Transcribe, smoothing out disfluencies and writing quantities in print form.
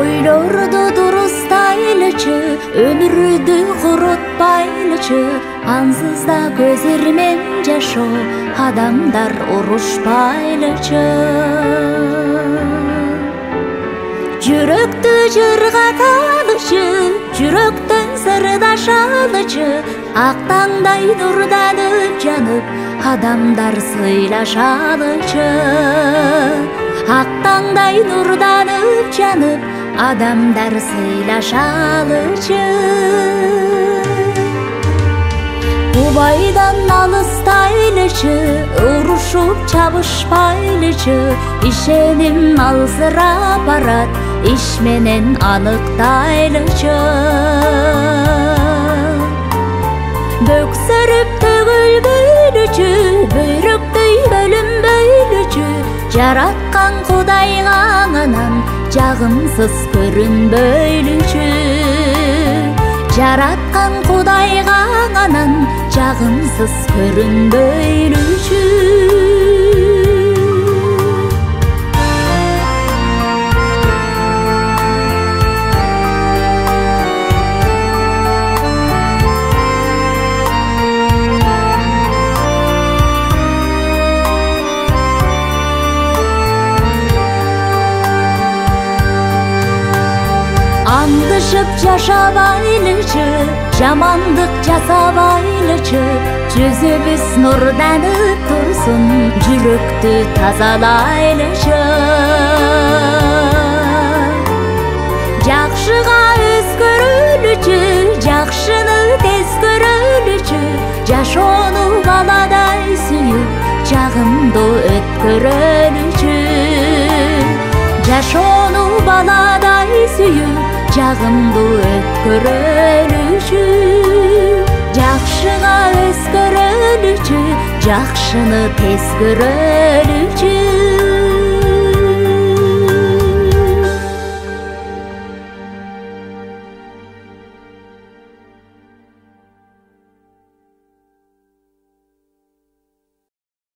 ойлорду дурустайлычы, өмүрдү курутпайлычы, ансыз да көзүрмен жашоо, адамдар урушпайлычы. Жүрөктү жыргаталычы, жүрөктөн сырдашалычы, ак таңдай нурданып жанып, адамдар сыйлашалычы. Ак таңдай нурданып жанып, адамдар сыйлашалычы. Убайдан алыстайлычы, урушуп чабышпайлычы, ишеним алсырап барат, иш менен аныктайлычы. Бөксөрүп төгүлбөйлүчү, бөйрөктөй бөлүнбөйлүчү, жараткан Кудайга анан жагымсыз көрүнбөйлүчү. Жараткан Кудайга анан жагымсыз көрүнбөйлүчү. Андышып жашабайлычы, жамандык жасабайлычы, жүзүбүз нурданып турсун, жүрөктү тазалайлычы. Жакшыга өзгөрөлүчү, жакшыны тез көрөлүчү, жашоону баладай сүйүп, жагымдуу өткөрөлүчү. Жашоону баладай сүйүп, жагымдуу өткөрөлүчү. Жакшыга өзгөрөлүчү, жакшыны тез көрөлүчү.